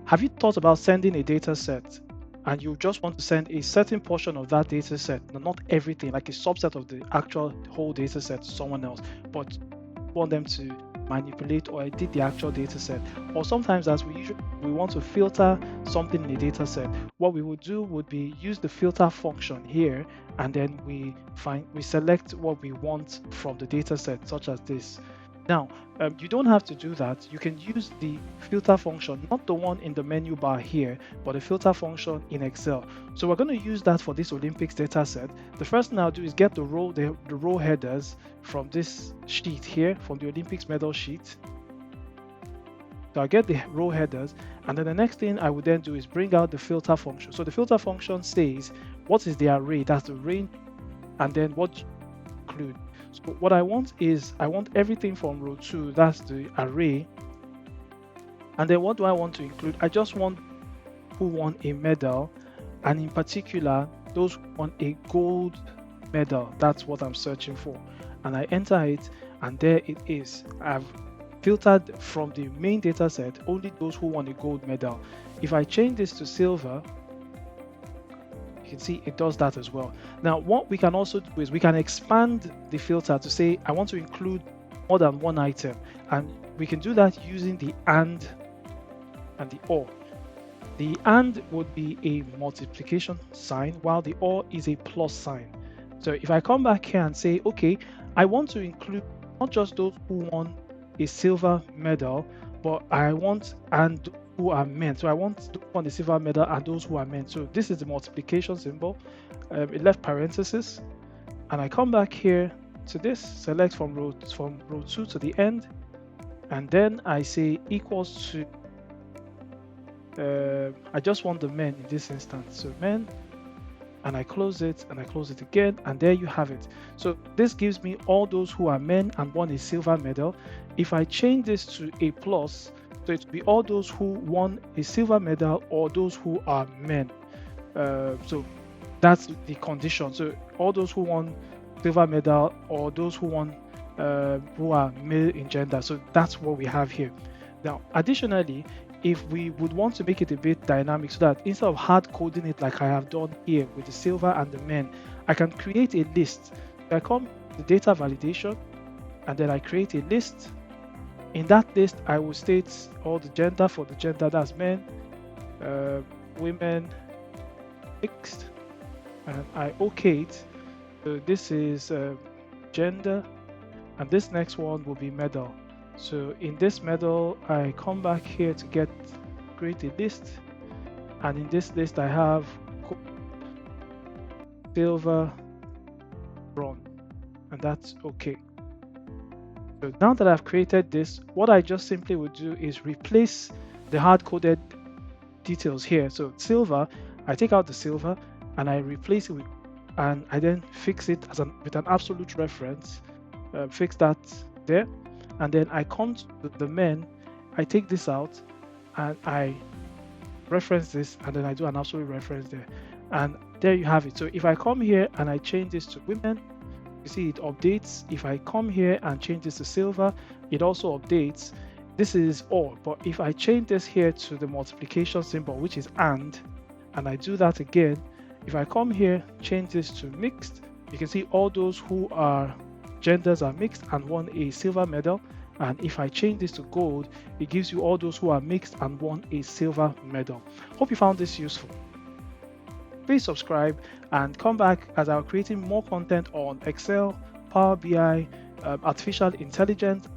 Have you thought about sending a data set and you just want to send a certain portion of that data set, not everything, like a subset of the actual whole data set to someone else, but want them to manipulate or edit the actual data set? Or sometimes, as we want to filter something in a data set, what we would do would be use the filter function here, and then we select what we want from the data set, such as this. Now, you don't have to do that. You can use the filter function, not the one in the menu bar here, but the filter function in Excel. So we're going to use that for this Olympics data set. The first thing I'll do is get the row headers from this sheet here, from the Olympics medal sheet. So I get the row headers, and then the next thing I would then do is bring out the filter function. So the filter function says what is the array, that's the range, and then what you include. So what I want is, I want everything from row 2, that's the array. And then what do I want to include? I just want who won a medal, and in particular, those who won a gold medal. That's what I'm searching for. And I enter it, and there it is. I've filtered from the main data set only those who won a gold medal. If I change this to silver, you can see it does that as well. Now, what we can also do is we can expand the filter to say, I want to include more than one item. And we can do that using the and the or. The and would be a multiplication sign, while the or is a plus sign. So if I come back here and say, okay, I want to include not just those who won a silver medal, but I want and who are men. So I want to won the silver medal and those who are men. So this is the multiplication symbol. It left parenthesis, and I come back here to this, select from row 2 to the end, and then I say equals to. I just want the men in this instance, so men, and I close it and I close it again, and there you have it. So this gives me all those who are men and won a silver medal. If I change this to a plus, so it will be all those who won a silver medal or those who are men. So that's the condition. So all those who won silver medal or those who won who are male in gender. So that's what we have here. Now, additionally, if we would want to make it a bit dynamic, so that instead of hard coding it like I have done here with the silver and the men, I can create a list. I come to data validation, and then I create a list. In that list, I will state all the gender for the gender, that's men, women, mixed, and I OK it. So this is gender, and this next one will be medal. So in this medal, I come back here to create a list, and in this list I have silver, bronze, and that's okay. So now that I've created this, what I just simply would do is replace the hard-coded details here. So silver, I take out the silver and I replace it with, and I then fix it with an absolute reference, fix that there. And then I come to the men, I take this out and I reference this, and then I do an absolute reference there. And there you have it. So if I come here and I change this to women, you see it updates. If I come here and change this to silver, it also updates. This is all. But if I change this here to the multiplication symbol, which is and I do that again, if I come here, change this to mixed, you can see all those who are genders are mixed and won a silver medal. And if I change this to gold, it gives you all those who are mixed and won a silver medal. Hope you found this useful. Please subscribe and come back as I'm creating more content on Excel, Power BI, artificial intelligence,